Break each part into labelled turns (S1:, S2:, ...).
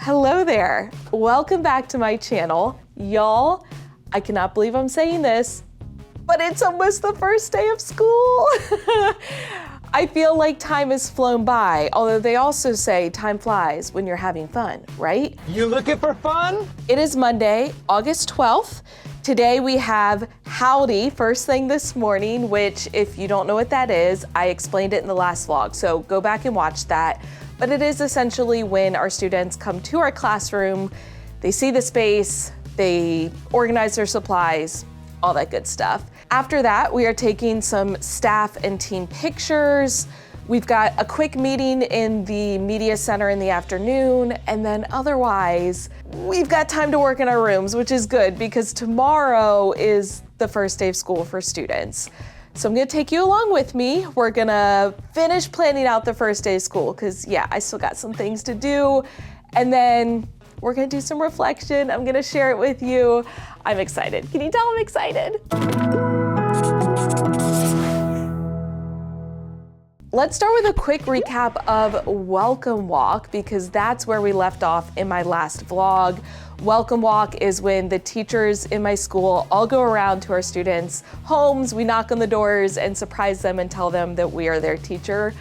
S1: Hello there. Welcome back to my channel. Y'all, I cannot believe I'm saying this, but it's almost the first day of school. I feel like time has flown by, although they also say time flies when you're having fun, right?
S2: You looking for fun?
S1: It is Monday, August 12th. Today we have Howdy, first thing this morning, which if you don't know what that is, I explained it in the last vlog, so go back and watch that. But it is essentially when our students come to our classroom, they see the space, they organize their supplies, all that good stuff. After that, we are taking some staff and team pictures. We've got a quick meeting in the media center in the afternoon, and then otherwise, we've got time to work in our rooms, which is good because tomorrow is the first day of school for students. So I'm gonna take you along with me. We're gonna finish planning out the first day of school because yeah, I still got some things to do. And then we're gonna do some reflection. I'm gonna share it with you. I'm excited. Can you tell I'm excited? Let's start with a quick recap of Welcome Walk because that's where we left off in my last vlog. Welcome Walk is when the teachers in my school all go around to our students' homes, we knock on the doors and surprise them and tell them that we are their teacher.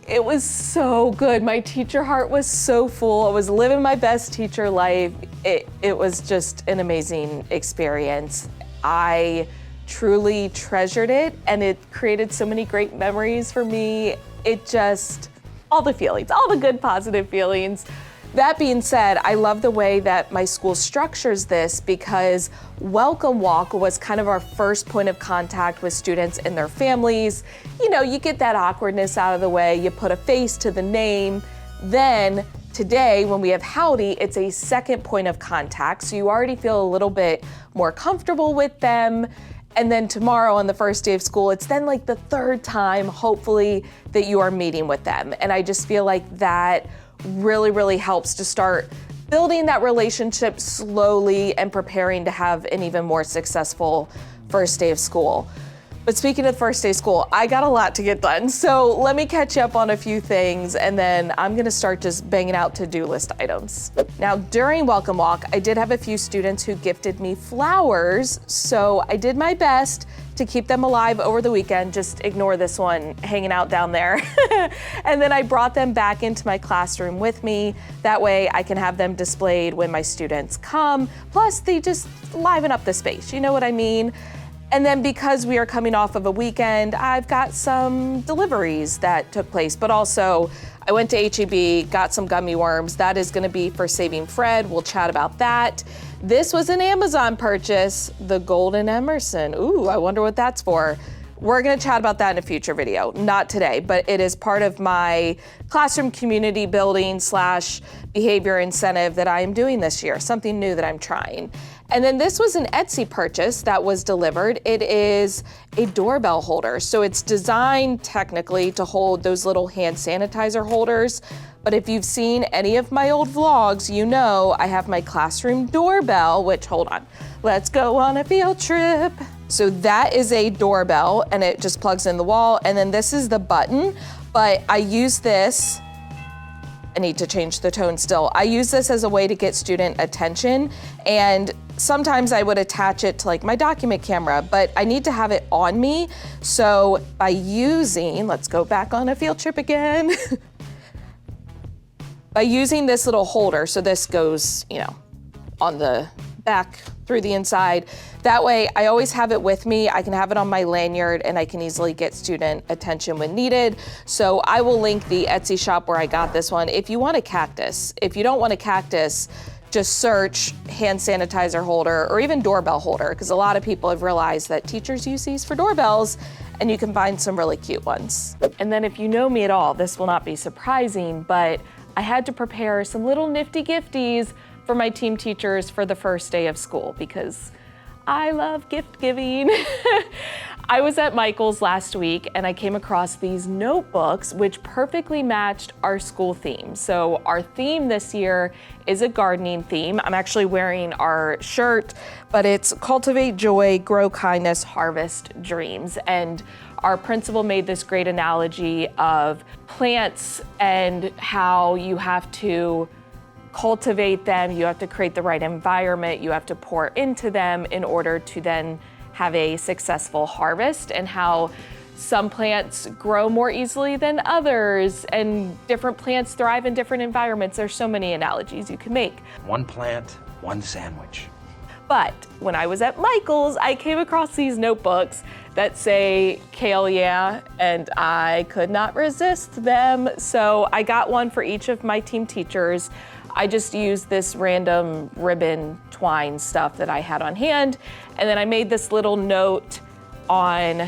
S1: It was so good. My teacher heart was so full. I was living my best teacher life. It was just an amazing experience. I truly treasured it and it created so many great memories for me. It just, all the feelings, all the good positive feelings. That being said, I love the way that my school structures this because Welcome Walk was kind of our first point of contact with students and their families. You know, you get that awkwardness out of the way, you put a face to the name. Then today, when we have Howdy, it's a second point of contact. So you already feel a little bit more comfortable with them. And then tomorrow on the first day of school, it's then like the third time, hopefully, that you are meeting with them. And I just feel like that really helps to start building that relationship slowly and preparing to have an even more successful first day of school. But speaking of the first day of school, I got a lot to get done. So let me catch up on a few things and then I'm gonna start just banging out to-do list items. Now, during Welcome Walk, I did have a few students who gifted me flowers. So I did my best to keep them alive over the weekend. Just ignore this one hanging out down there. And then I brought them back into my classroom with me. That way I can have them displayed when my students come. Plus they just liven up the space, you know what I mean? And then because we are coming off of a weekend, I've got some deliveries that took place, but also I went to H-E-B, got some gummy worms. That is gonna be for Saving Fred. We'll chat about that. This was an Amazon purchase, the Golden Emerson. Ooh, I wonder what that's for. We're gonna chat about that in a future video, not today, but it is part of my classroom community building / behavior incentive that I am doing this year, something new that I'm trying. And then this was an Etsy purchase that was delivered. It is a doorbell holder. So it's designed technically to hold those little hand sanitizer holders. But if you've seen any of my old vlogs, you know I have my classroom doorbell, which, hold on, let's go on a field trip. So that is a doorbell and it just plugs in the wall. And then this is the button, but I use this, I need to change the tone still. I use this as a way to get student attention, and sometimes I would attach it to like my document camera, but I need to have it on me. So by using, let's go back on a field trip again. By using this little holder, so this goes, you know, on the back through the inside. That way I always have it with me. I can have it on my lanyard and I can easily get student attention when needed. So I will link the Etsy shop where I got this one. If you want a cactus, if you don't want a cactus, just search hand sanitizer holder or even doorbell holder, because a lot of people have realized that teachers use these for doorbells and you can find some really cute ones. And then if you know me at all, this will not be surprising, but I had to prepare some little nifty gifties for my team teachers for the first day of school because I love gift giving. I was at Michael's last week and I came across these notebooks which perfectly matched our school theme. So our theme this year is a gardening theme. I'm actually wearing our shirt, but it's Cultivate Joy, Grow Kindness, Harvest Dreams. And our principal made this great analogy of plants and how you have to cultivate them, you have to create the right environment, you have to pour into them in order to then have a successful harvest, and how some plants grow more easily than others, and different plants thrive in different environments. There's so many analogies you can make.
S2: One plant, one sandwich.
S1: But when I was at Michael's, I came across these notebooks that say kale yeah, and I could not resist them. So I got one for each of my team teachers. I just used this random ribbon twine stuff that I had on hand. And then I made this little note on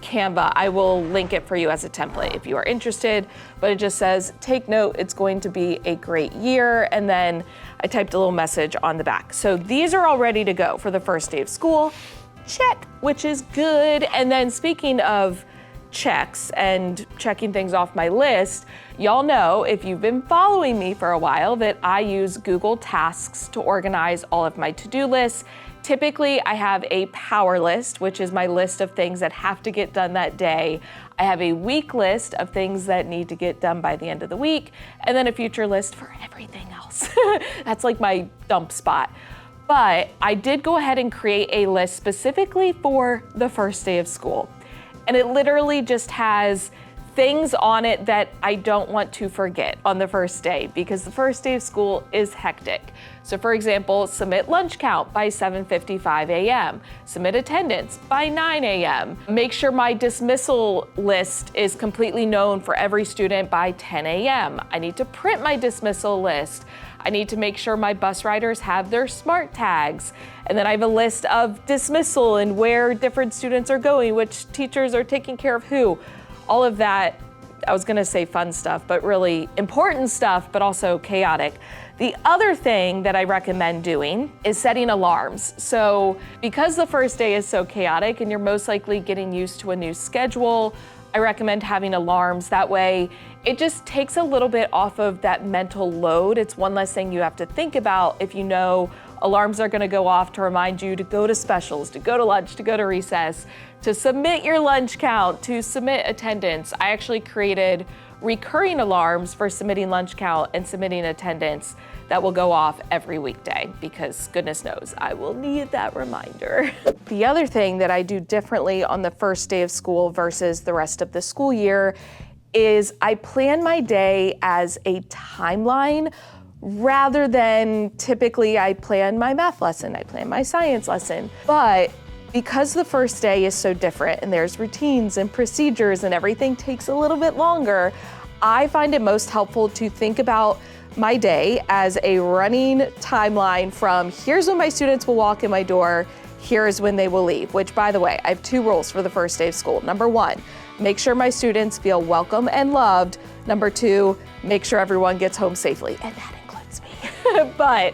S1: Canva. I will link it for you as a template if you are interested, but it just says, take note, it's going to be a great year. And then I typed a little message on the back. So these are all ready to go for the first day of school. Check, which is good. And then speaking of checks and checking things off my list, y'all know, if you've been following me for a while, that I use Google Tasks to organize all of my to-do lists. Typically, I have a power list, which is my list of things that have to get done that day. I have a week list of things that need to get done by the end of the week, and then a future list for everything else. That's like my dump spot. But I did go ahead and create a list specifically for the first day of school. And it literally just has things on it that I don't want to forget on the first day, because the first day of school is hectic. So for example, submit lunch count by 7:55 a.m., submit attendance by 9 a.m., make sure my dismissal list is completely known for every student by 10 a.m. I need to print my dismissal list. I need to make sure my bus riders have their smart tags. And then I have a list of dismissal and where different students are going, which teachers are taking care of who. All of that, I was gonna say fun stuff, but really important stuff, but also chaotic. The other thing that I recommend doing is setting alarms. So because the first day is so chaotic and you're most likely getting used to a new schedule, I recommend having alarms. That way, it just takes a little bit off of that mental load. It's one less thing you have to think about if you know alarms are gonna go off to remind you to go to specials, to go to lunch, to go to recess, to submit your lunch count, to submit attendance. I actually created recurring alarms for submitting lunch count and submitting attendance that will go off every weekday, because goodness knows I will need that reminder. The other thing that I do differently on the first day of school versus the rest of the school year is I plan my day as a timeline, rather than typically I plan my math lesson, I plan my science lesson. But because the first day is so different and there's routines and procedures and everything takes a little bit longer, I find it most helpful to think about my day as a running timeline from here's when my students will walk in my door, here's when they will leave, which by the way, I have 2 rules for the first day of school. Number 1, make sure my students feel welcome and loved. Number 2, make sure everyone gets home safely. And that includes me. But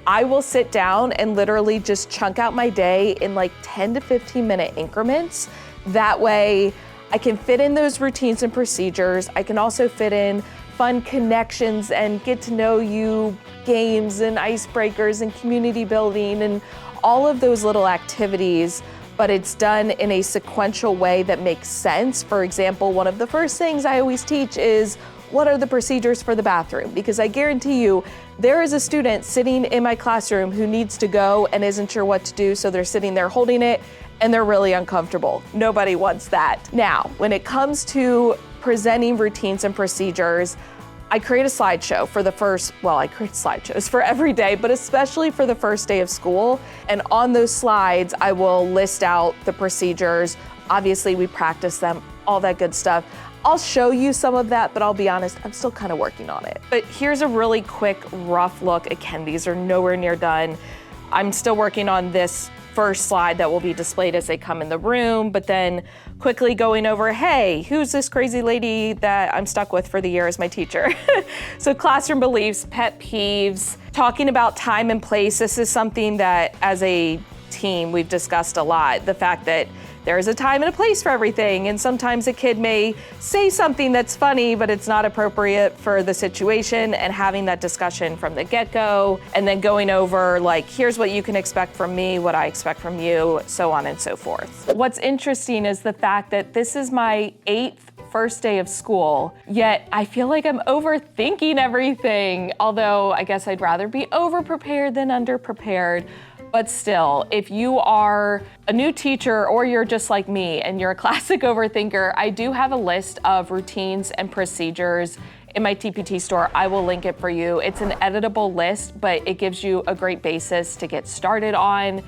S1: I will sit down and literally just chunk out my day in like 10 to 15 minute increments. That way I can fit in those routines and procedures. I can also fit in fun connections and get to know you games and icebreakers and community building and all of those little activities, but it's done in a sequential way that makes sense. For example, one of the first things I always teach is what are the procedures for the bathroom? Because I guarantee you, there is a student sitting in my classroom who needs to go and isn't sure what to do, so they're sitting there holding it and they're really uncomfortable. Nobody wants that. Now, when it comes to presenting routines and procedures, I create a slideshow for the first, well, I create slideshows for every day, but especially for the first day of school. And on those slides, I will list out the procedures. Obviously, we practice them, all that good stuff. I'll show you some of that, but I'll be honest, I'm still kind of working on it. But here's a really quick, rough look. Again, these are nowhere near done. I'm still working on this first slide that will be displayed as they come in the room, but then quickly going over, hey, who's this crazy lady that I'm stuck with for the year as my teacher? So classroom beliefs, pet peeves, talking about time and place. This is something that as a team we've discussed a lot, the fact that there is a time and a place for everything, and sometimes a kid may say something that's funny, but it's not appropriate for the situation, and having that discussion from the get-go, and then going over like, here's what you can expect from me, what I expect from you, so on and so forth. What's interesting is the fact that this is my 8th first day of school, yet I feel like I'm overthinking everything. Although I guess I'd rather be over-prepared than under-prepared. But still, if you are a new teacher or you're just like me and you're a classic overthinker, I do have a list of routines and procedures in my TPT store. I will link it for you. It's an editable list, but it gives you a great basis to get started on.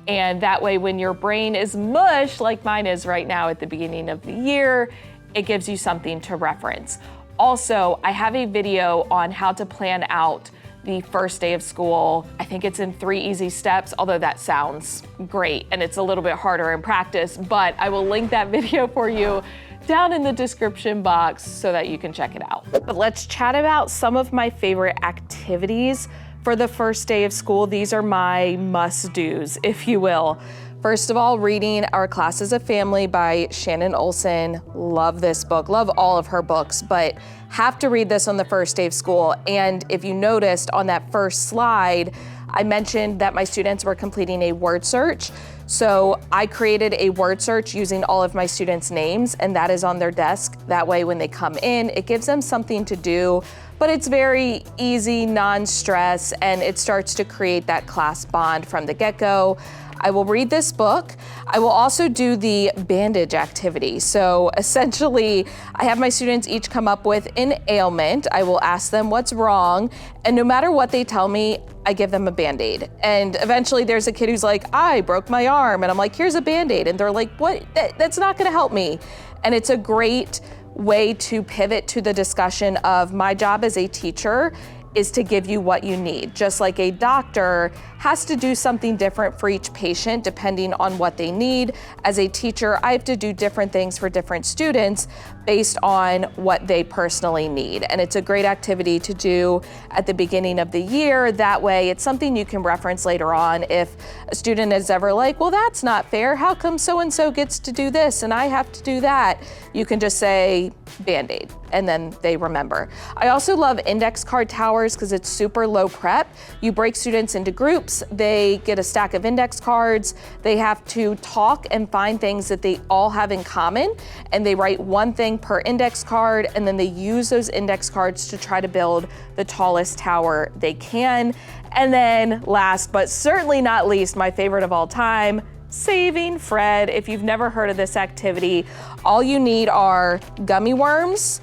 S1: And that way, when your brain is mush, like mine is right now at the beginning of the year, it gives you something to reference. Also, I have a video on how to plan out the first day of school. I think it's in 3 easy steps, although that sounds great and it's a little bit harder in practice, but I will link that video for you down in the description box so that you can check it out. But let's chat about some of my favorite activities for the first day of school. These are my must-dos, if you will. First of all, reading Our Class as a Family by Shannon Olson. Love this book, love all of her books, but have to read this on the first day of school. And if you noticed on that first slide, I mentioned that my students were completing a word search. So I created a word search using all of my students' names, and that is on their desk. That way, when they come in, it gives them something to do, but it's very easy, non-stress, and it starts to create that class bond from the get-go. I will read this book. I will also do the bandage activity. So essentially, I have my students each come up with an ailment. I will ask them what's wrong, and no matter what they tell me, I give them a Band-Aid. And eventually there's a kid who's like, I broke my arm, and I'm like, here's a Band-Aid. And they're like, what? That's not gonna help me. And it's a great way to pivot to the discussion of my job as a teacher is to give you what you need. Just like a doctor has to do something different for each patient depending on what they need. As a teacher, I have to do different things for different students based on what they personally need. And it's a great activity to do at the beginning of the year. That way, it's something you can reference later on if a student is ever like, well, that's not fair. How come so-and-so gets to do this and I have to do that? You can just say Band-Aid, and then they remember. I also love index card towers because it's super low prep. You break students into groups, they get a stack of index cards, they have to talk and find things that they all have in common, and they write one thing per index card, and then they use those index cards to try to build the tallest tower they can. And then last but certainly not least, my favorite of all time, Saving Fred. If you've never heard of this activity, all you need are gummy worms,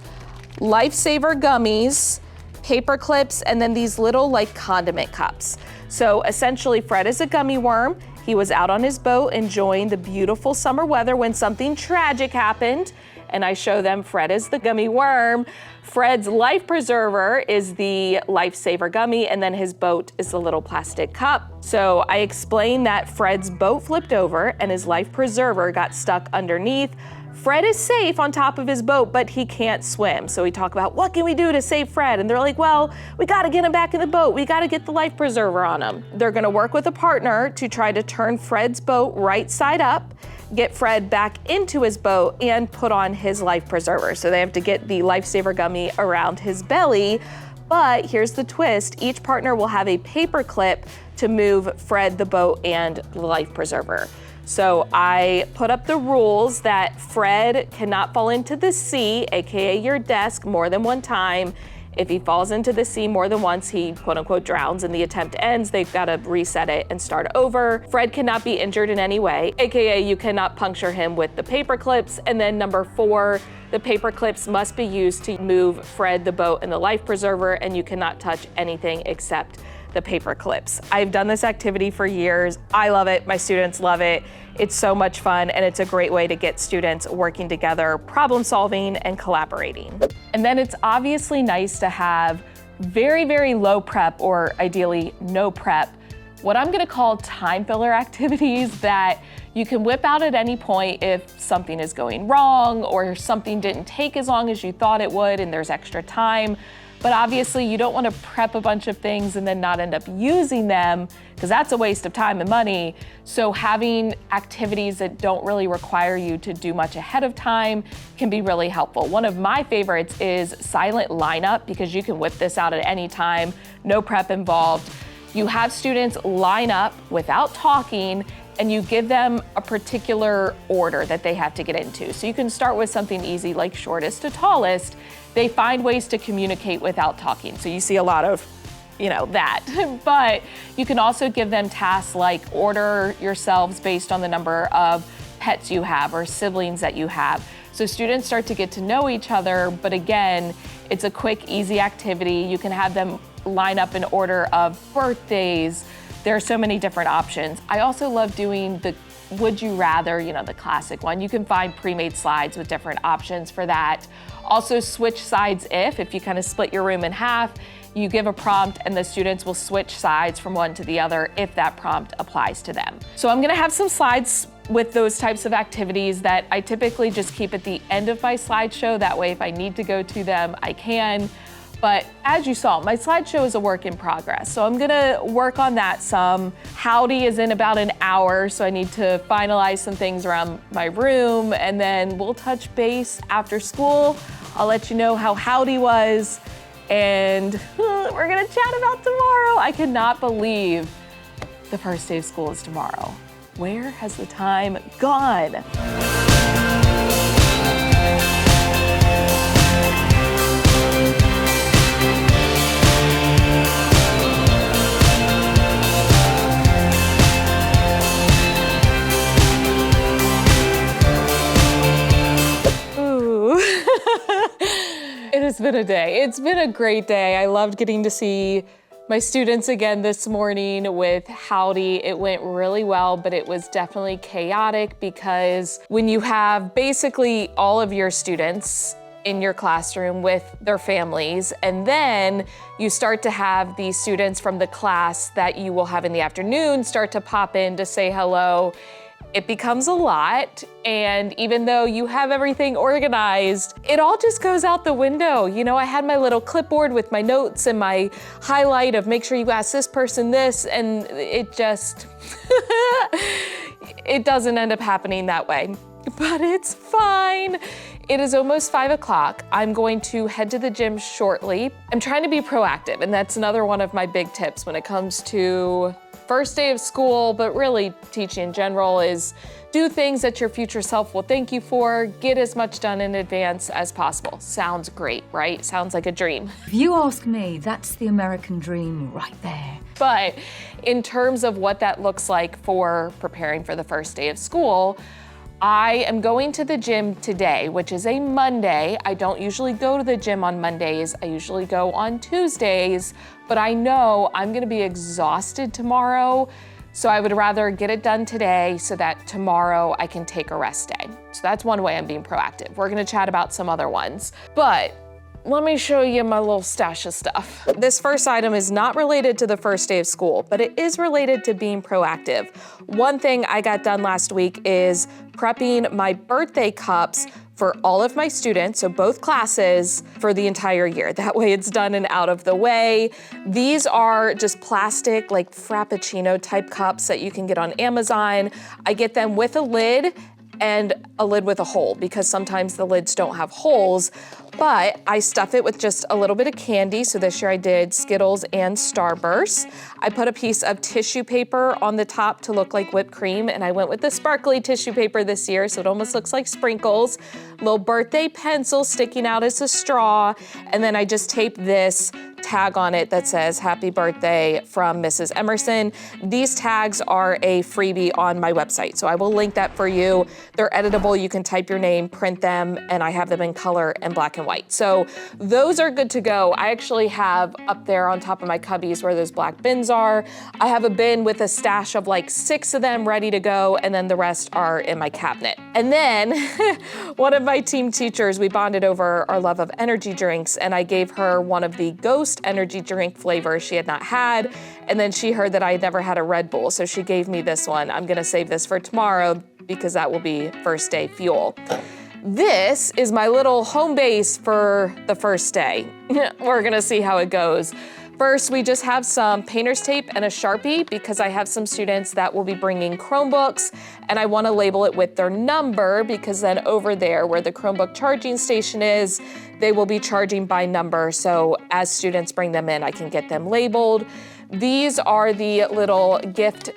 S1: Lifesaver gummies, paper clips, and then these little like condiment cups. So essentially, Fred is a gummy worm. He was out on his boat enjoying the beautiful summer weather when something tragic happened, and I show them Fred is the gummy worm. Fred's life preserver is the Lifesaver gummy, and then his boat is the little plastic cup. So I explain that Fred's boat flipped over and his life preserver got stuck underneath. Fred is safe on top of his boat, but he can't swim. So we talk about what can we do to save Fred? And they're like, well, we gotta get him back in the boat. We gotta get the life preserver on him. They're gonna work with a partner to try to turn Fred's boat right side up, get Fred back into his boat, and put on his life preserver. So they have to get the Lifesaver gummy around his belly. But here's the twist. Each partner will have a paper clip to move Fred, the boat, and the life preserver. So I put up the rules that Fred cannot fall into the sea, AKA your desk, more than one time. If he falls into the sea more than once, he quote unquote drowns and the attempt ends. They've got to reset it and start over. Fred cannot be injured in any way, AKA you cannot puncture him with the paper clips. And then number 4, the paper clips must be used to move Fred, the boat, and the life preserver, and you cannot touch anything except the paper clips. I've done this activity for years. I love it, my students love it. It's so much fun, and it's a great way to get students working together, problem solving, and collaborating. And then it's obviously nice to have very, very low prep, or ideally no prep, what I'm gonna call time filler activities that you can whip out at any point if something is going wrong or something didn't take as long as you thought it would and there's extra time. But obviously you don't want to prep a bunch of things and then not end up using them, because that's a waste of time and money. So having activities that don't really require you to do much ahead of time can be really helpful. One of my favorites is silent lineup, because you can whip this out at any time, no prep involved. You have students line up without talking, and you give them a particular order that they have to get into. So you can start with something easy like shortest to tallest. They find ways to communicate without talking. So you see a lot of, that. But you can also give them tasks like order yourselves based on the number of pets you have or siblings that you have. So students start to get to know each other, but again, it's a quick, easy activity. You can have them line up in order of birthdays. There are so many different options. I also love doing the would you rather, the classic one. You can find pre-made slides with different options for that. Also switch sides if you kind of split your room in half, you give a prompt and the students will switch sides from one to the other if that prompt applies to them. So I'm gonna have some slides with those types of activities that I typically just keep at the end of my slideshow. That way if I need to go to them, I can. But as you saw, my slideshow is a work in progress. So I'm gonna work on that some. Howdy is in about an hour, so I need to finalize some things around my room, and then we'll touch base after school. I'll let you know how Howdy was, and we're gonna chat about tomorrow. I cannot believe the first day of school is tomorrow. Where has the time gone? It has been a day. It's been a great day. I loved getting to see my students again this morning with Howdy. It went really well, but it was definitely chaotic because when you have basically all of your students in your classroom with their families, and then you start to have the students from the class that you will have in the afternoon start to pop in to say hello, it becomes a lot. And even though you have everything organized, it all just goes out the window. I had my little clipboard with my notes and my highlight of make sure you ask this person this, and it just, it doesn't end up happening that way. But it's fine. It is almost 5 o'clock. I'm going to head to the gym shortly. I'm trying to be proactive, and that's another one of my big tips when it comes to first day of school, but really teaching in general, is do things that your future self will thank you for. Get as much done in advance as possible. Sounds great, right? Sounds like a dream.
S3: If you ask me, that's the American dream right there.
S1: But in terms of what that looks like for preparing for the first day of school, I am going to the gym today, which is a Monday. I don't usually go to the gym on Mondays. I usually go on Tuesdays, but I know I'm gonna be exhausted tomorrow, so I would rather get it done today so that tomorrow I can take a rest day. So that's one way I'm being proactive. We're gonna chat about some other ones, but let me show you my little stash of stuff. This first item is not related to the first day of school, but it is related to being proactive. One thing I got done last week is prepping my birthday cups for all of my students, so both classes, for the entire year. That way it's done and out of the way. These are just plastic, like Frappuccino type cups that you can get on Amazon. I get them with a lid and a lid with a hole, because sometimes the lids don't have holes, but I stuff it with just a little bit of candy. So this year I did Skittles and Starburst. I put a piece of tissue paper on the top to look like whipped cream, and I went with the sparkly tissue paper this year, so it almost looks like sprinkles. Little birthday pencil sticking out as a straw, and then I just taped this tag on it that says happy birthday from Mrs. Emerson. These tags are a freebie on my website, so I will link that for you. They're editable, you can type your name, print them, and I have them in color and black and white. So those are good to go. I actually have up there on top of my cubbies where those black bins are, I have a bin with a stash of like 6 of them ready to go, and then the rest are in my cabinet. And then one of my team teachers, we bonded over our love of energy drinks, and I gave her one of the Ghost energy drink flavors she had not had, and then she heard that I had never had a Red Bull, so she gave me this one. I'm gonna save this for tomorrow because that will be first day fuel. This is my little home base for the first day. We're gonna see how it goes. First, we just have some painter's tape and a Sharpie because I have some students that will be bringing Chromebooks, and I wanna label it with their number because then over there where the Chromebook charging station is, they will be charging by number. So as students bring them in, I can get them labeled. These are the little gift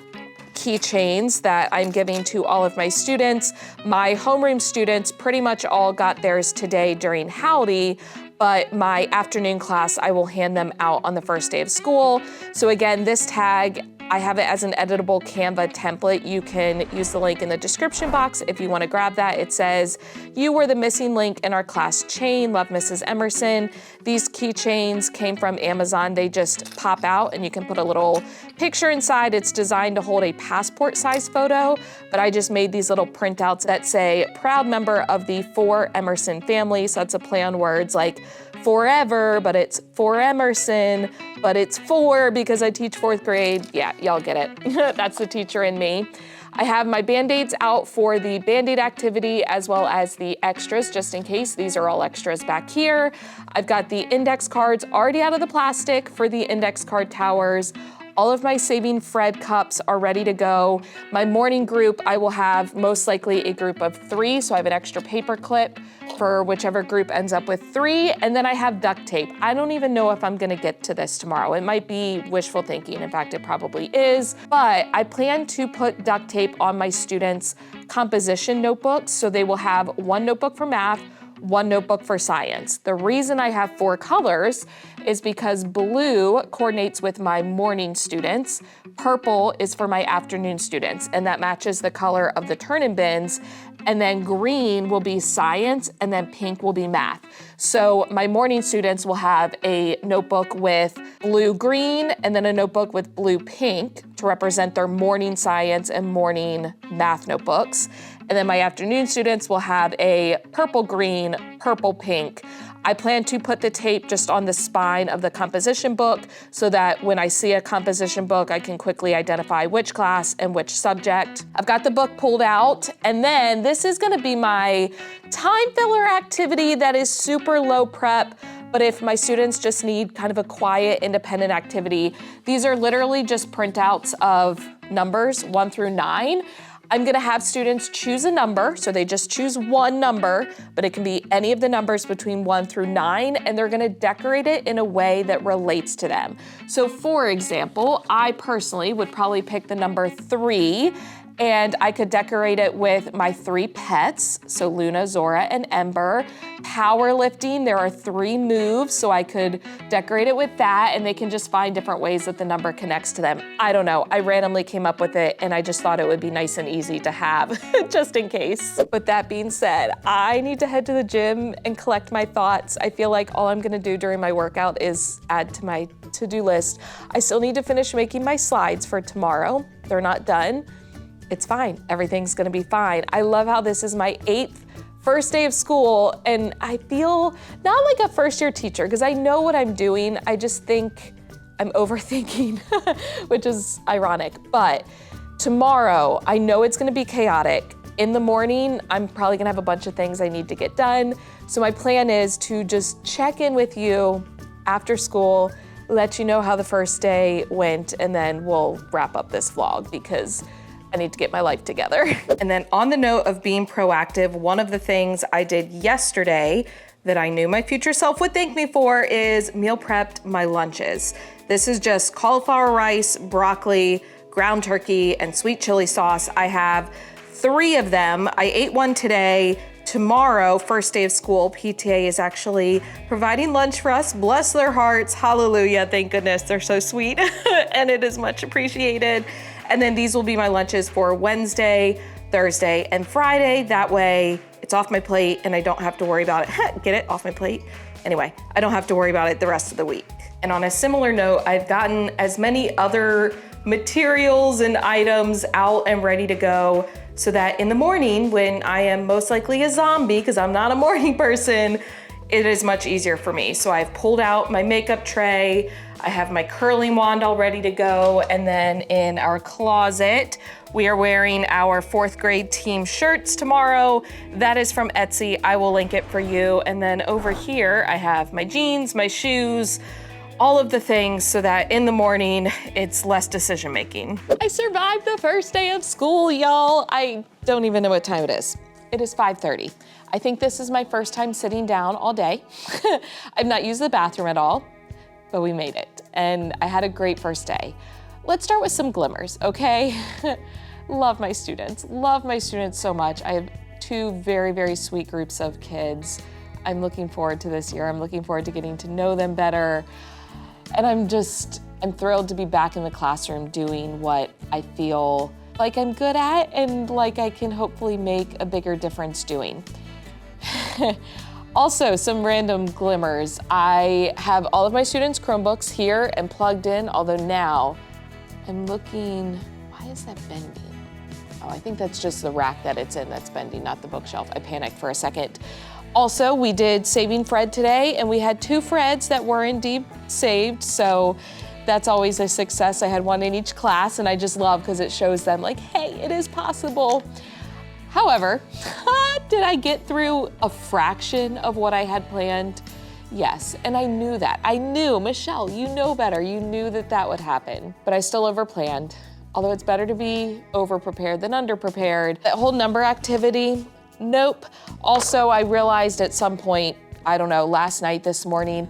S1: keychains that I'm giving to all of my students. My homeroom students pretty much all got theirs today during Howdy, but my afternoon class, I will hand them out on the first day of school. So again, this tag, I have it as an editable Canva template. You can use the link in the description box if you want to grab that. It says, "You were the missing link in our class chain. Love, Mrs. Emerson." These keychains came from Amazon. They just pop out and you can put a little picture inside. It's designed to hold a passport size photo, but I just made these little printouts that say, "Proud member of the For Emerson family." So that's a play on words like forever, but it's for Emerson, but it's for because I teach 4th grade. Yeah, y'all get it. That's the teacher in me. I have my Band-Aids out for the Band-Aid activity as well as the extras, just in case. These are all extras back here. I've got the index cards already out of the plastic for the index card towers. All of my Saving Fred cups are ready to go. My morning group, I will have most likely a group of 3, so I have an extra paper clip for whichever group ends up with 3, and then I have duct tape. I don't even know if I'm gonna get to this tomorrow. It might be wishful thinking. In fact, it probably is, but I plan to put duct tape on my students' composition notebooks, so they will have 1 notebook for math, 1 notebook for science. The reason I have 4 colors is because blue coordinates with my morning students, purple is for my afternoon students, and that matches the color of the turn-in bins, and then green will be science, and then pink will be math. So my morning students will have a notebook with blue-green, and then a notebook with blue-pink to represent their morning science and morning math notebooks. And then my afternoon students will have a purple-green, purple-pink. I plan to put the tape just on the spine of the composition book so that when I see a composition book, I can quickly identify which class and which subject. I've got the book pulled out, and then this is gonna be my time filler activity that is super low prep, but if my students just need kind of a quiet, independent activity, these are literally just printouts of numbers 1 through 9. I'm gonna have students choose a number, so they just choose 1 number, but it can be any of the numbers between 1 through 9, and they're gonna decorate it in a way that relates to them. So for example, I personally would probably pick the number 3, and I could decorate it with my 3 pets, so Luna, Zora, and Ember. Powerlifting, there are 3 moves, so I could decorate it with that, and they can just find different ways that the number connects to them. I don't know, I randomly came up with it, and I just thought it would be nice and easy to have, just in case. With that being said, I need to head to the gym and collect my thoughts. I feel like all I'm gonna do during my workout is add to my to-do list. I still need to finish making my slides for tomorrow. They're not done. It's fine, everything's gonna be fine. I love how this is my 8th first day of school, and I feel not like a first-year teacher, because I know what I'm doing. I just think I'm overthinking, which is ironic. But tomorrow, I know it's gonna be chaotic. In the morning, I'm probably gonna have a bunch of things I need to get done. So my plan is to just check in with you after school, let you know how the first day went, and then we'll wrap up this vlog because I need to get my life together. And then on the note of being proactive, one of the things I did yesterday that I knew my future self would thank me for is meal prepped my lunches. This is just cauliflower rice, broccoli, ground turkey, and sweet chili sauce. I have 3 of them. I ate 1 today. Tomorrow, first day of school, PTA is actually providing lunch for us. Bless their hearts, hallelujah, thank goodness, they're so sweet, and it is much appreciated. And then these will be my lunches for Wednesday, Thursday, and Friday. That way, it's off my plate and I don't have to worry about it. Get it? Off my plate? Anyway, I don't have to worry about it the rest of the week. And on a similar note, I've gotten as many other materials and items out and ready to go so that in the morning, when I am most likely a zombie, because I'm not a morning person, it is much easier for me. So I've pulled out my makeup tray, I have my curling wand all ready to go, and then in our closet, we are wearing our 4th grade team shirts tomorrow. That is from Etsy, I will link it for you. And then over here, I have my jeans, my shoes, all of the things so that in the morning, it's less decision making. I survived the first day of school, y'all. I don't even know what time it is. It is 5:30. I think this is my first time sitting down all day. I've not used the bathroom at all, but we made it. And I had a great first day. let's start with some glimmers, okay? Love my students so much. I have two very, very sweet groups of kids. I'm looking forward to this year. I'm looking forward to getting to know them better. And I'm thrilled to be back in the classroom doing what I feel like I'm good at and like I can hopefully make a bigger difference doing. Also, some random glimmers. I have all of my students' Chromebooks here and plugged in, although now I'm looking, why is that bending? Oh, I think that's just the rack that it's in that's bending, not the bookshelf. I panicked for a second. Also, we did Saving Fred today, and we had 2 Freds that were indeed saved, so that's always a success. I had one in each class, and I just love because it shows them like, hey, it is possible. However, did I get through a fraction of what I had planned? Yes, and I knew that. I knew, Michelle, you know better. You knew that that would happen, but I still overplanned. Although it's better to be over-prepared than under-prepared. That whole number activity, nope. Also, I realized at some point, I don't know, last night, this morning,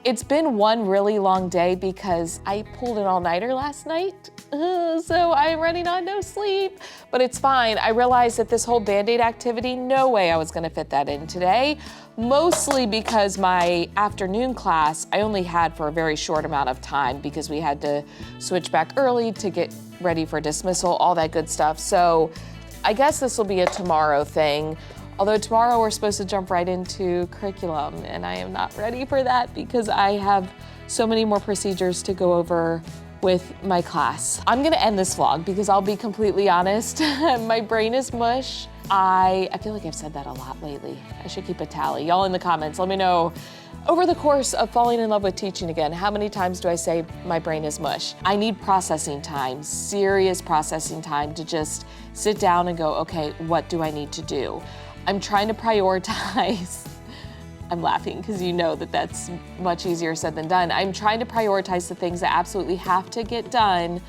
S1: it's been one really long day because I pulled an all-nighter last night. So I'm running on no sleep, but it's fine. I realized that this whole Band-Aid activity, no way I was gonna fit that in today, mostly because my afternoon class, I only had for a very short amount of time because we had to switch back early to get ready for dismissal, all that good stuff. So I guess this will be a tomorrow thing. Although tomorrow we're supposed to jump right into curriculum, and I am not ready for that because I have so many more procedures to go over with my class. I'm gonna end this vlog because I'll be completely honest, my brain is mush. I feel like I've said that a lot lately. I should keep a tally. Y'all in the comments, let me know, over the course of falling in love with teaching again, how many times do I say my brain is mush? I need processing time, serious processing time to just sit down and go, okay, what do I need to do? I'm trying to prioritize. I'm laughing because you know that that's much easier said than done. I'm trying to prioritize the things that absolutely have to get done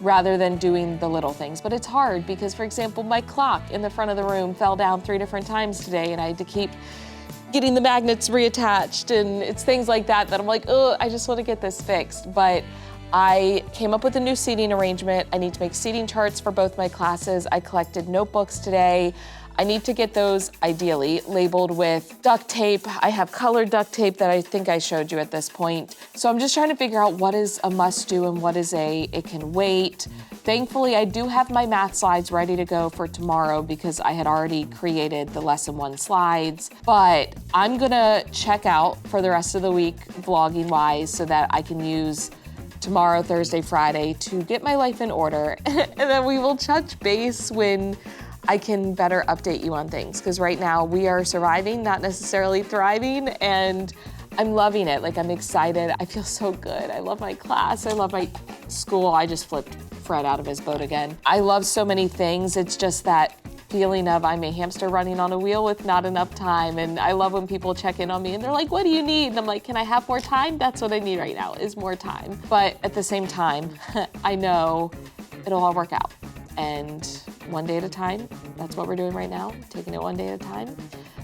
S1: rather than doing the little things. But it's hard because, for example, my clock in the front of the room fell down 3 different times today and I had to keep getting the magnets reattached, and it's things like that that I'm like, oh, I just want to get this fixed. But I came up with a new seating arrangement. I need to make seating charts for both my classes. I collected notebooks today. I need to get those, ideally, labeled with duct tape. I have colored duct tape that I think I showed you at this point. So I'm just trying to figure out what is a must-do and what is it can wait. Thankfully, I do have my math slides ready to go for tomorrow because I had already created the lesson 1 slides. But I'm gonna check out for the rest of the week, vlogging-wise, so that I can use tomorrow, Thursday, Friday to get my life in order. And then we will touch base when I can better update you on things, because right now we are surviving, not necessarily thriving, and I'm loving it. Like, I'm excited. I feel so good. I love my class. I love my school. I just flipped Fred out of his boat again. I love so many things. It's just that feeling of I'm a hamster running on a wheel with not enough time. And I love when people check in on me and they're like, what do you need? And I'm like, can I have more time? That's what I need right now, is more time. But at the same time, I know it'll all work out. And one day at a time, that's what we're doing right now, taking it one day at a time.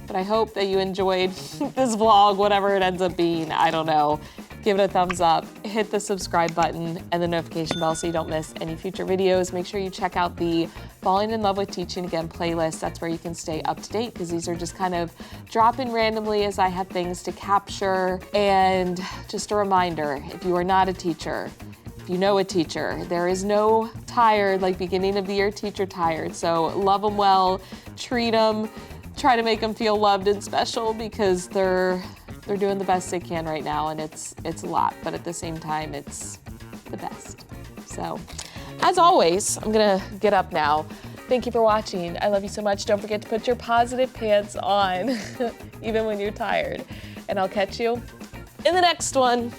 S1: But I hope that you enjoyed this vlog, whatever it ends up being, I don't know. Give it a thumbs up, hit the subscribe button and the notification bell so you don't miss any future videos. Make sure you check out the Falling in Love with Teaching Again playlist. That's where you can stay up to date because these are just kind of dropping randomly as I have things to capture. And just a reminder, if you are not a teacher, if you know a teacher, there is no tired, like beginning of the year teacher tired. So love them well, treat them, try to make them feel loved and special because they're doing the best they can right now, and it's a lot, but at the same time, it's the best. So, as always, I'm gonna get up now. Thank you for watching. I love you so much. Don't forget to put your positive pants on, even when you're tired. And I'll catch you in the next one.